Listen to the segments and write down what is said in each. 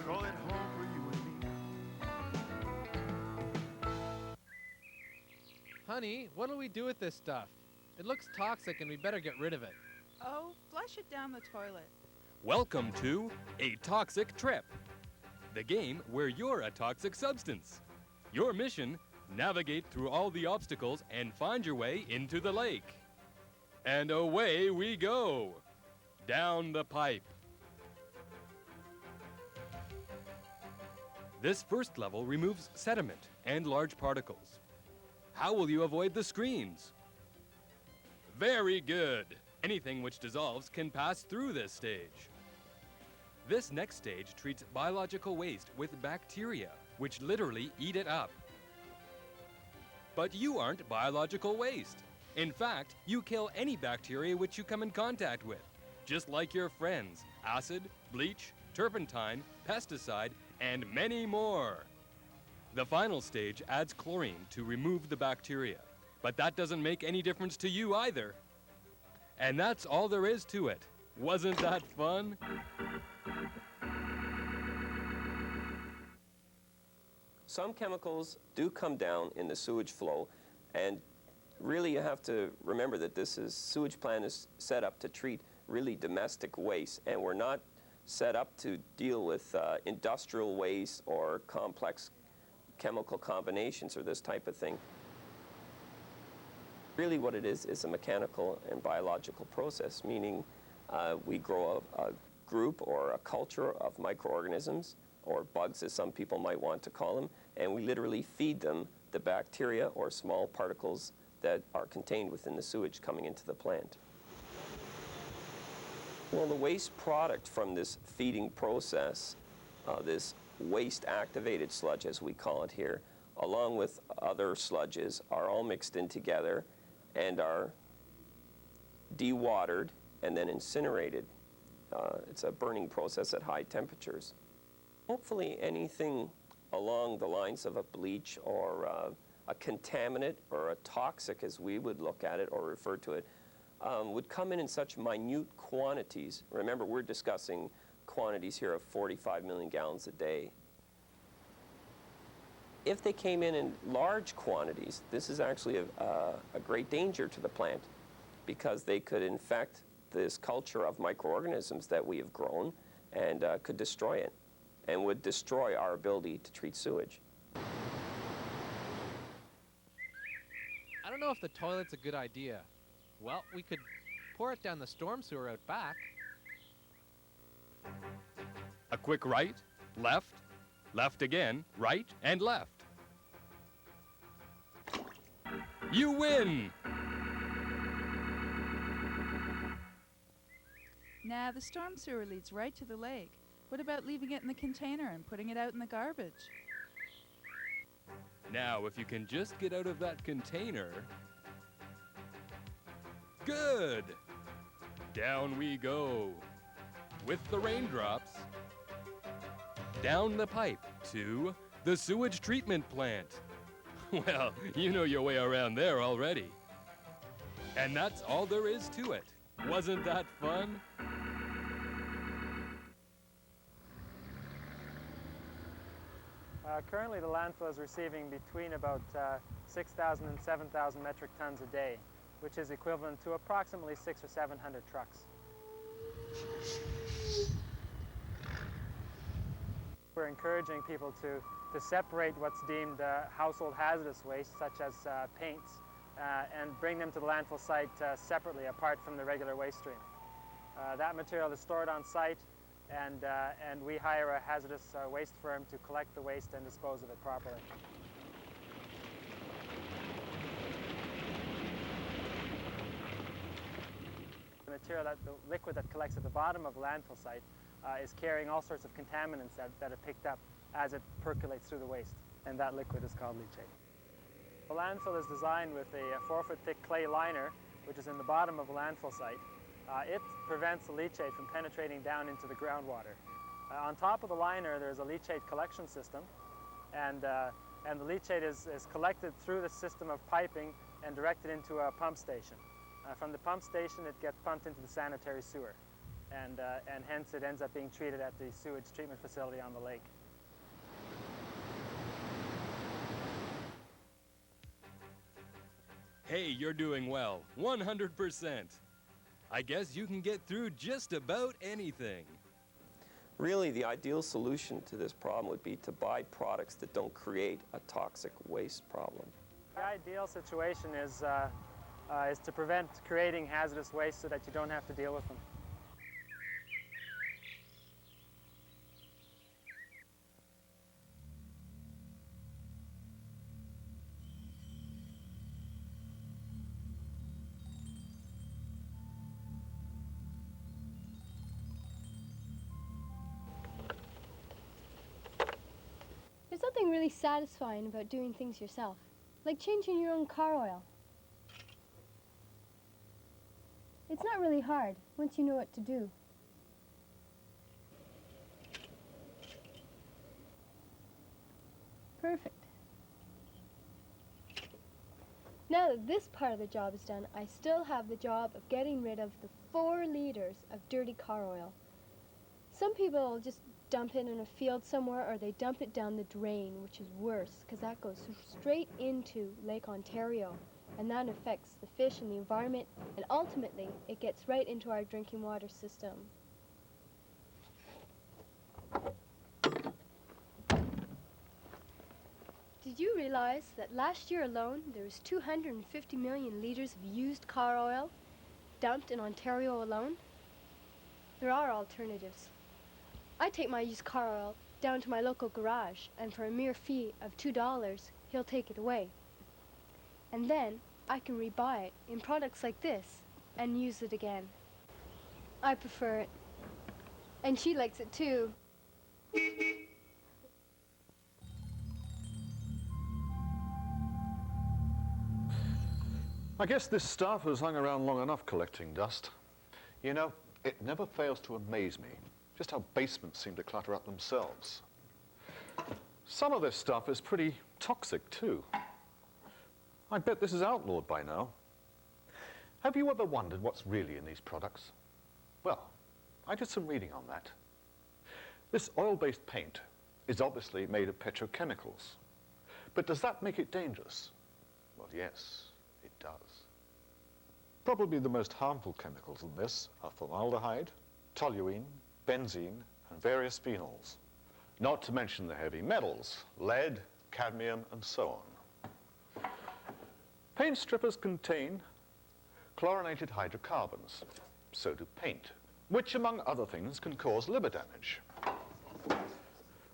call it home for you and me. Honey, what'll we do with this stuff? It looks toxic and we better get rid of it. Oh, flush it down the toilet. Welcome to A Toxic Trip, the game where you're a toxic substance. Your mission, navigate through all the obstacles and find your way into the lake. And away we go, down the pipe. This first level removes sediment and large particles. How will you avoid the screens? Very good. Anything which dissolves can pass through this stage. This next stage treats biological waste with bacteria, which literally eat it up. But you aren't biological waste. In fact, you kill any bacteria which you come in contact with, just like your friends, acid, bleach, turpentine, pesticide, and many more. The final stage adds chlorine to remove the bacteria, but that doesn't make any difference to you either. And that's all there is to it. Wasn't that fun? Some chemicals do come down in the sewage flow, and really you have to remember that sewage plant is set up to treat really domestic waste, and we're not set up to deal with industrial waste or complex chemical combinations or this type of thing. Really what it is a mechanical and biological process, meaning we grow a group or a culture of microorganisms, or bugs as some people might want to call them, and we literally feed them the bacteria or small particles that are contained within the sewage coming into the plant. Well, the waste product from this feeding process, this waste-activated sludge as we call it here, along with other sludges, are all mixed in together and are dewatered and then incinerated. It's a burning process at high temperatures. Hopefully anything along the lines of a bleach or a contaminant or a toxic, as we would look at it or refer to it, would come in such minute quantities. Remember, we're discussing quantities here of 45 million gallons a day. If they came in large quantities, this is actually a great danger to the plant, because they could infect this culture of microorganisms that we have grown and could destroy it, and would destroy our ability to treat sewage. I don't know if the toilet's a good idea. Well, we could pour it down the storm sewer out back. A quick right, left, left again, right, and left. You win! Nah, the storm sewer leads right to the lake. What about leaving it in the container and putting it out in the garbage? Now, if you can just get out of that container... Good! Down we go. With the raindrops. Down the pipe to the sewage treatment plant. Well, you know your way around there already. And that's all there is to it. Wasn't that fun? Currently, the landfill is receiving between about 6,000 and 7,000 metric tons a day, which is equivalent to approximately 600 or 700 trucks. We're encouraging people to separate what's deemed household hazardous waste, such as paints, and bring them to the landfill site separately, apart from the regular waste stream. That material is stored on site, and we hire a hazardous waste firm to collect the waste and dispose of it properly. The material, the liquid that collects at the bottom of the landfill site is carrying all sorts of contaminants that are picked up as it percolates through the waste, and that liquid is called leachate. The landfill is designed with a 4-foot thick clay liner, which is in the bottom of the landfill site. It prevents the leachate from penetrating down into the groundwater. On top of the liner, there's a leachate collection system, and the leachate is collected through the system of piping and directed into a pump station. From the pump station, it gets pumped into the sanitary sewer. and hence it ends up being treated at the sewage treatment facility on the lake. Hey, you're doing well, 100%. I guess you can get through just about anything. Really, the ideal solution to this problem would be to buy products that don't create a toxic waste problem. The ideal situation is to prevent creating hazardous waste so that you don't have to deal with them. There's something really satisfying about doing things yourself, like changing your own car oil. It's not really hard once you know what to do. Perfect. Now that this part of the job is done, I still have the job of getting rid of the 4 liters of dirty car oil. Some people will just dump it in a field somewhere, or they dump it down the drain, which is worse because that goes straight into Lake Ontario, and that affects the fish and the environment, and ultimately it gets right into our drinking water system. Did you realize that last year alone there was 250 million liters of used car oil dumped in Ontario alone? There are alternatives. I take my used car oil down to my local garage, and for a mere fee of $2, he'll take it away. And then I can rebuy it in products like this and use it again. I prefer it. And she likes it too. I guess this staff has hung around long enough collecting dust. You know, it never fails to amaze me just how basements seem to clutter up themselves. Some of this stuff is pretty toxic too. I bet this is outlawed by now. Have you ever wondered what's really in these products? Well, I did some reading on that. This oil-based paint is obviously made of petrochemicals. But does that make it dangerous? Well, yes, it does. Probably the most harmful chemicals in this are formaldehyde, toluene, benzene, and various phenols. Not to mention the heavy metals, lead, cadmium, and so on. Paint strippers contain chlorinated hydrocarbons. So do paint, which, among other things, can cause liver damage.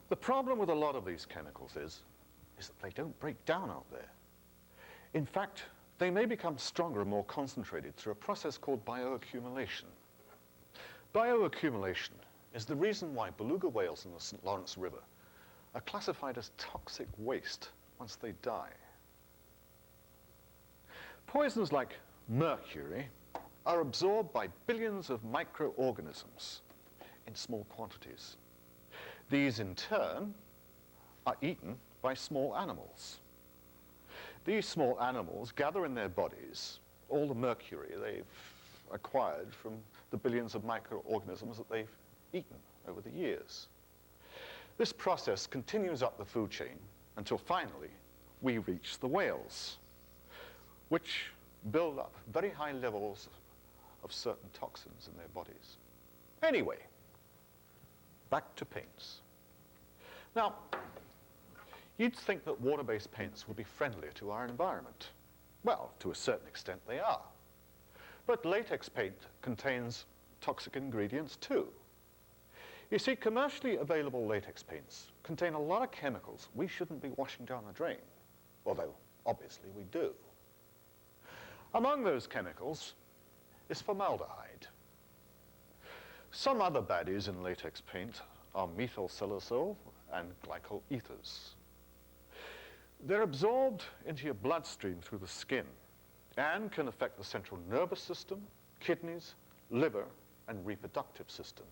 The problem with a lot of these chemicals is that they don't break down out there. In fact, they may become stronger and more concentrated through a process called bioaccumulation. Bioaccumulation is the reason why beluga whales in the St. Lawrence River are classified as toxic waste once they die. Poisons like mercury are absorbed by billions of microorganisms in small quantities. These, in turn, are eaten by small animals. These small animals gather in their bodies all the mercury they've acquired from the billions of microorganisms that they've eaten over the years. This process continues up the food chain until finally we reach the whales, which build up very high levels of certain toxins in their bodies. Anyway, back to paints. Now, you'd think that water-based paints would be friendlier to our environment. Well, to a certain extent they are. But latex paint contains toxic ingredients too. You see, commercially available latex paints contain a lot of chemicals we shouldn't be washing down the drain, although obviously we do. Among those chemicals is formaldehyde. Some other baddies in latex paint are methylsilicol and glycol ethers. They're absorbed into your bloodstream through the skin and can affect the central nervous system, kidneys, liver, and reproductive system.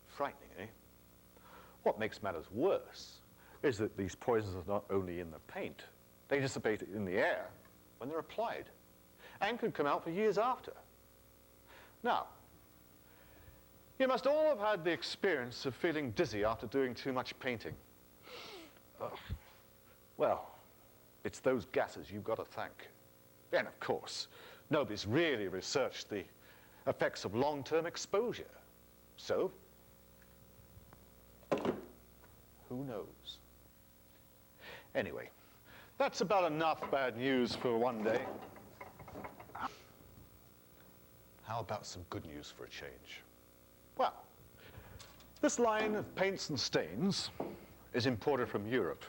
Frightening, eh? What makes matters worse is that these poisons are not only in the paint, they dissipate in the air when they're applied and can come out for years after. Now, You must all have had the experience of feeling dizzy after doing too much painting. Ugh. Well, it's those gases you've got to thank. And of course, nobody's really researched the effects of long-term exposure. So, who knows? Anyway, that's about enough bad news for one day. How about some good news for a change? Well, this line of paints and stains is imported from Europe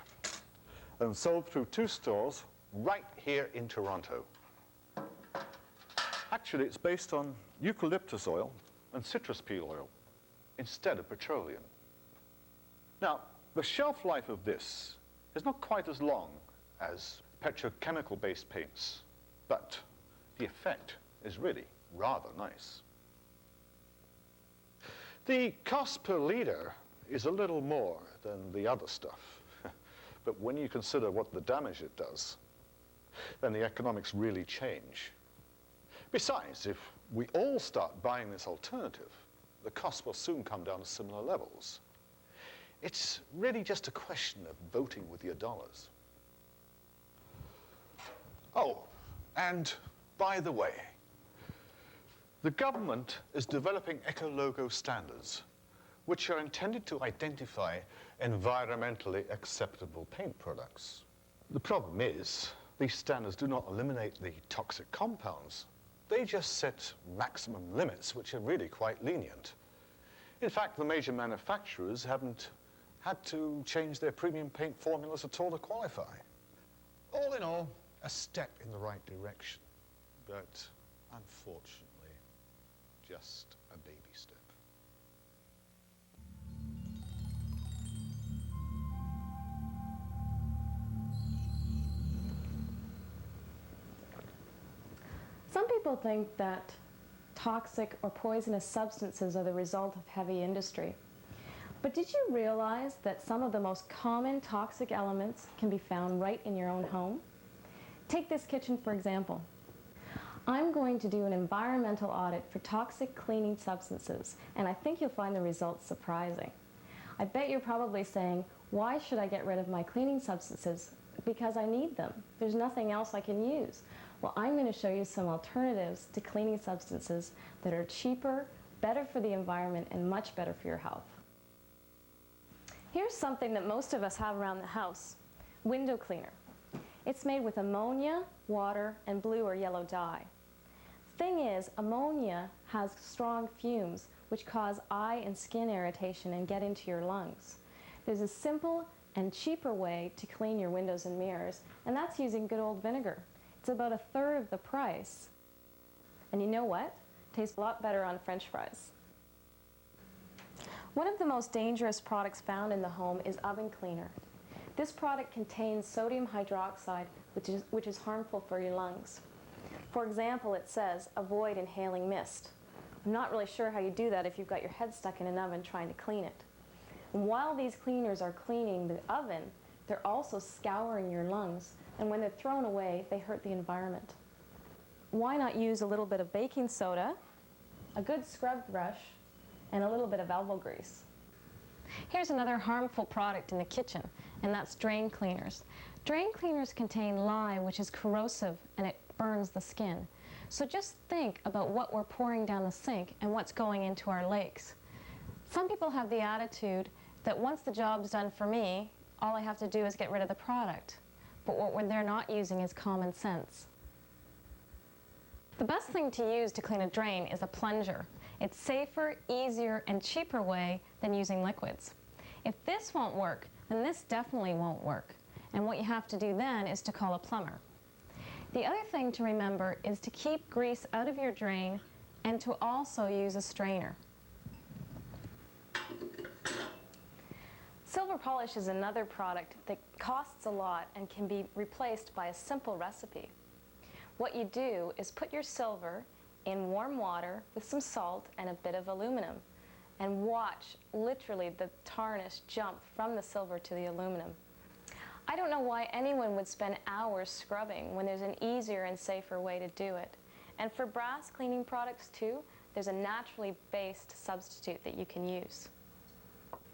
and sold through 2 stores right here in Toronto. Actually, it's based on eucalyptus oil and citrus peel oil instead of petroleum. Now, the shelf life of this is not quite as long as petrochemical-based paints, but the effect is really rather nice. The cost per litre is a little more than the other stuff, but when you consider what the damage it does, then the economics really change. Besides, if we all start buying this alternative, the cost will soon come down to similar levels. It's really just a question of voting with your dollars. Oh, and by the way, the government is developing eco-logo standards, which are intended to identify environmentally acceptable paint products. The problem is, these standards do not eliminate the toxic compounds. They just set maximum limits, which are really quite lenient. In fact, the major manufacturers haven't had to change their premium paint formulas at all to qualify. All in all, a step in the right direction, but unfortunately, just a baby step. Some people think that toxic or poisonous substances are the result of heavy industry. But did you realize that some of the most common toxic elements can be found right in your own home? Take this kitchen, for example. I'm going to do an environmental audit for toxic cleaning substances, and I think you'll find the results surprising. I bet you're probably saying, why should I get rid of my cleaning substances? Because I need them. There's nothing else I can use. Well, I'm going to show you some alternatives to cleaning substances that are cheaper, better for the environment, and much better for your health. Here's something that most of us have around the house, window cleaner. It's made with ammonia, water, and blue or yellow dye. Thing is, ammonia has strong fumes which cause eye and skin irritation and get into your lungs. There's a simple and cheaper way to clean your windows and mirrors, and that's using good old vinegar. It's about 1/3 of the price. And you know what? It tastes a lot better on French fries. One of the most dangerous products found in the home is oven cleaner. This product contains sodium hydroxide, which is harmful for your lungs. For example, it says, avoid inhaling mist. I'm not really sure how you do that if you've got your head stuck in an oven trying to clean it. And while these cleaners are cleaning the oven, they're also scouring your lungs, and when they're thrown away, they hurt the environment. Why not use a little bit of baking soda, a good scrub brush, and a little bit of elbow grease? Here's another harmful product in the kitchen, and that's drain cleaners. Drain cleaners contain lye, which is corrosive, and it burns the skin. So just think about what we're pouring down the sink and what's going into our lakes. Some people have the attitude that once the job's done for me, all I have to do is get rid of the product. But what they're not using is common sense. The best thing to use to clean a drain is a plunger. It's safer, easier, and cheaper way than using liquids. If this won't work, then this definitely won't work. And what you have to do then is to call a plumber. The other thing to remember is to keep grease out of your drain and to also use a strainer. Silver polish is another product that costs a lot and can be replaced by a simple recipe. What you do is put your silver in warm water with some salt and a bit of aluminum and watch literally the tarnish jump from the silver to the aluminum. I don't know why anyone would spend hours scrubbing when there's an easier and safer way to do it. And for brass cleaning products too, there's a naturally based substitute that you can use.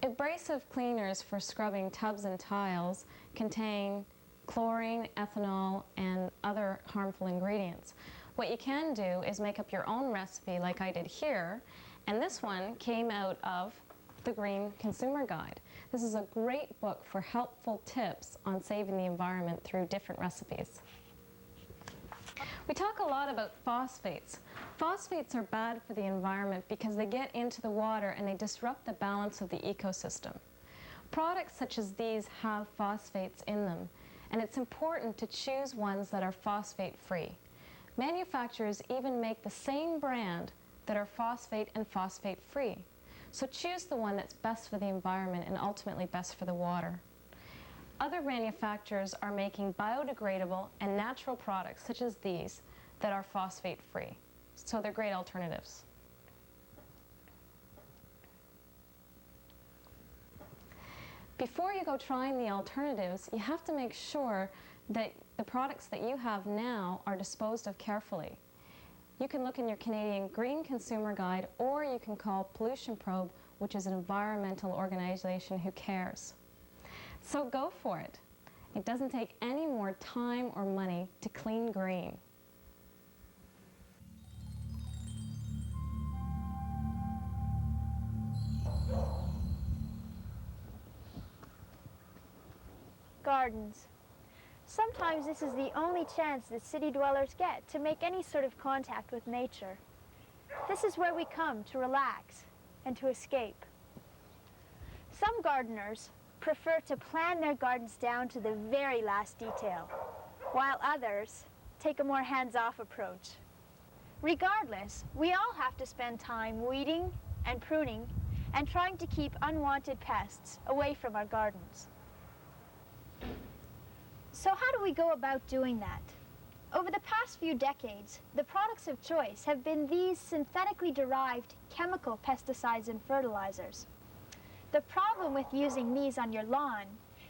Abrasive cleaners for scrubbing tubs and tiles contain chlorine, ethanol, and other harmful ingredients. What you can do is make up your own recipe like I did here, and this one came out of the Green Consumer Guide. This is a great book for helpful tips on saving the environment through different recipes. We talk a lot about phosphates. Phosphates are bad for the environment because they get into the water and they disrupt the balance of the ecosystem. Products such as these have phosphates in them, and it's important to choose ones that are phosphate-free. Manufacturers even make the same brand that are phosphate and phosphate-free. So choose the one that's best for the environment and ultimately best for the water. Other manufacturers are making biodegradable and natural products such as these that are phosphate-free. So they're great alternatives. Before you go trying the alternatives, you have to make sure that the products that you have now are disposed of carefully. You can look in your Canadian Green Consumer Guide, or you can call Pollution Probe, which is an environmental organization who cares. So go for it. It doesn't take any more time or money to clean green. Gardens. Sometimes this is the only chance that city dwellers get to make any sort of contact with nature. This is where we come to relax and to escape. Some gardeners prefer to plan their gardens down to the very last detail, while others take a more hands-off approach. Regardless, we all have to spend time weeding and pruning and trying to keep unwanted pests away from our gardens. So how do we go about doing that? Over the past few decades, the products of choice have been these synthetically derived chemical pesticides and fertilizers. The problem with using these on your lawn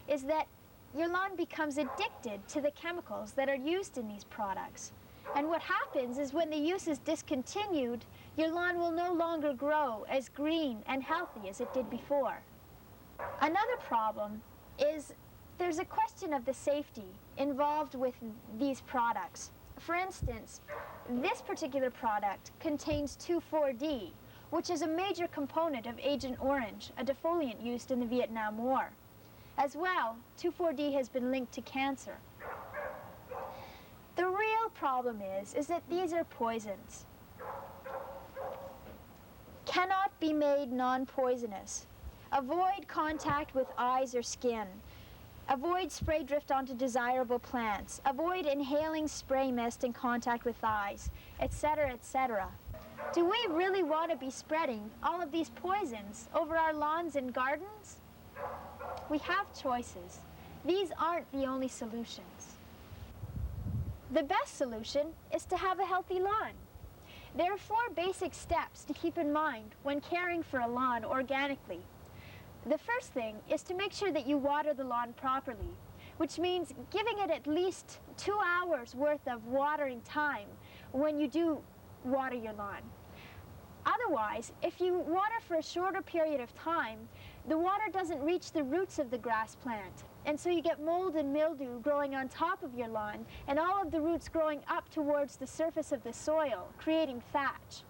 is that your lawn becomes addicted to the chemicals that are used in these products. And what happens is when the use is discontinued, your lawn will no longer grow as green and healthy as it did before. Another problem is there's a question of the safety involved with these products. For instance, this particular product contains 2,4-D, which is a major component of Agent Orange, a defoliant used in the Vietnam War. As well, 2,4-D has been linked to cancer. The real problem is that these are poisons. Cannot be made non-poisonous. Avoid contact with eyes or skin. Avoid spray drift onto desirable plants. Avoid inhaling spray mist in contact with eyes, etc., etc. Do we really want to be spreading all of these poisons over our lawns and gardens? We have choices. These aren't the only solutions. The best solution is to have a healthy lawn. There are 4 basic steps to keep in mind when caring for a lawn organically. The first thing is to make sure that you water the lawn properly, which means giving it at least 2 hours worth of watering time when you do water your lawn. Otherwise, if you water for a shorter period of time, the water doesn't reach the roots of the grass plant, and so you get mold and mildew growing on top of your lawn, and all of the roots growing up towards the surface of the soil, creating thatch.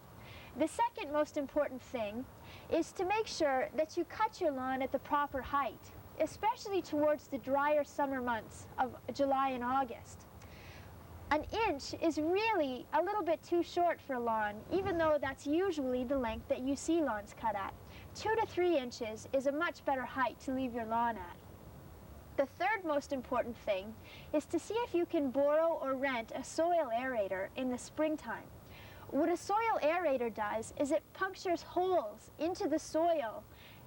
The second most important thing is to make sure that you cut your lawn at the proper height, especially towards the drier summer months of July and August. An inch is really a little bit too short for a lawn, even though that's usually the length that you see lawns cut at. 2 to 3 inches is a much better height to leave your lawn at. The third most important thing is to see if you can borrow or rent a soil aerator in the springtime. What a soil aerator does is it punctures holes into the soil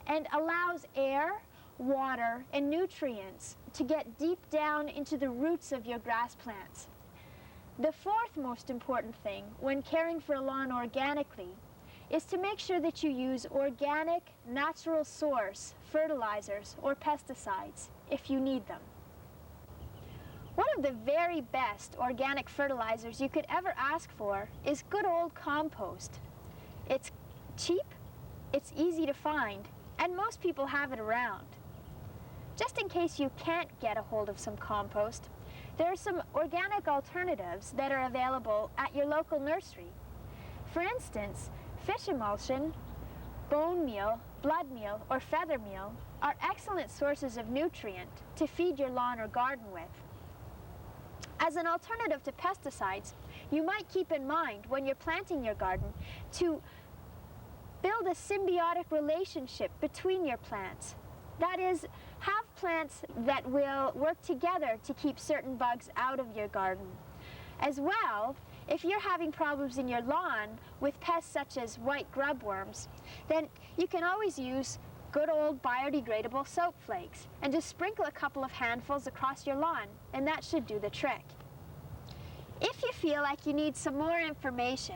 and allows air, water, and nutrients to get deep down into the roots of your grass plants. The fourth most important thing when caring for a lawn organically is to make sure that you use organic, natural source fertilizers or pesticides if you need them. One of the very best organic fertilizers you could ever ask for is good old compost. It's cheap, it's easy to find, and most people have it around. Just in case you can't get a hold of some compost, there are some organic alternatives that are available at your local nursery. For instance, fish emulsion, bone meal, blood meal, or feather meal are excellent sources of nutrient to feed your lawn or garden with. As an alternative to pesticides, you might keep in mind when you're planting your garden to build a symbiotic relationship between your plants. That is, have plants that will work together to keep certain bugs out of your garden. As well, if you're having problems in your lawn with pests such as white grubworms, then you can always use good old biodegradable soap flakes and just sprinkle a couple of handfuls across your lawn, and that should do the trick. If you feel like you need some more information,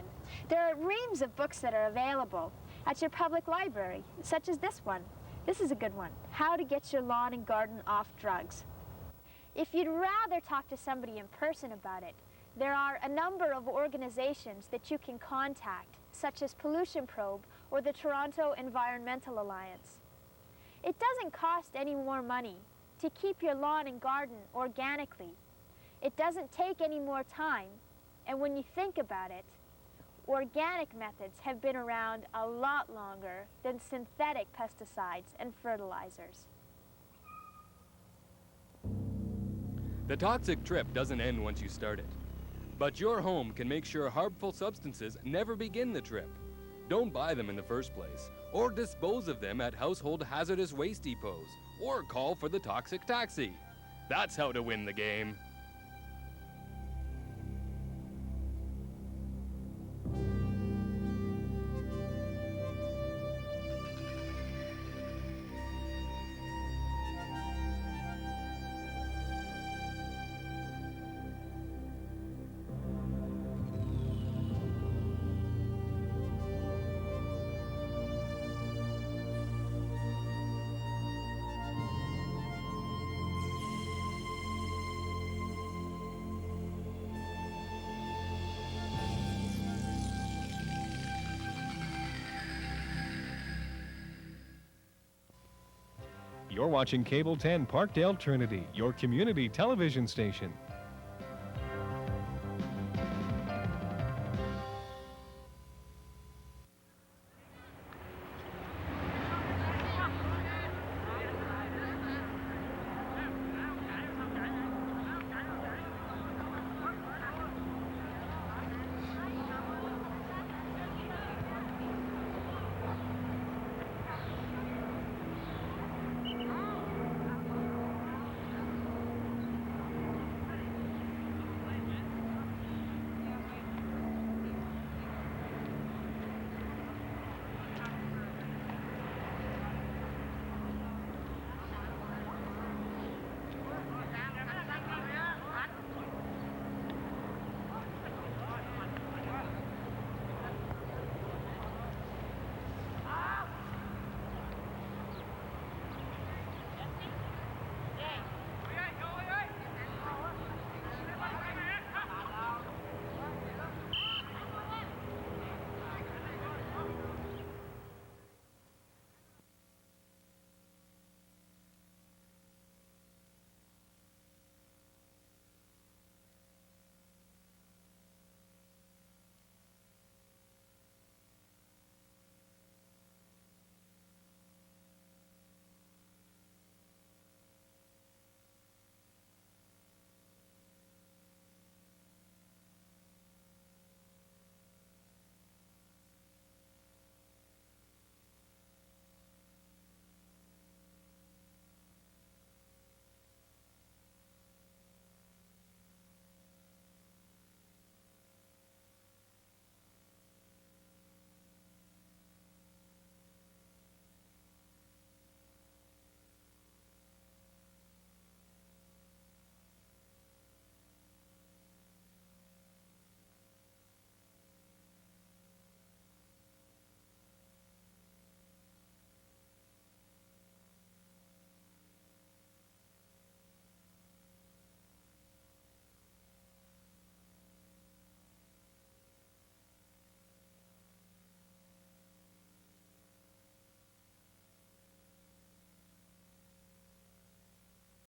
there are reams of books that are available at your public library, such as this one. This is a good one, How to Get Your Lawn and Garden Off Drugs. If you'd rather talk to somebody in person about it, there are a number of organizations that you can contact, such as Pollution Probe or the Toronto Environmental Alliance. It doesn't cost any more money to keep your lawn and garden organically. It doesn't take any more time, and when you think about it, organic methods have been around a lot longer than synthetic pesticides and fertilizers. The toxic trip doesn't end once you start it. But your home can make sure harmful substances never begin the trip. Don't buy them in the first place, or dispose of them at household hazardous waste depots, or call for the toxic taxi. That's how to win the game. You're watching Cable 10 Parkdale Trinity, your community television station.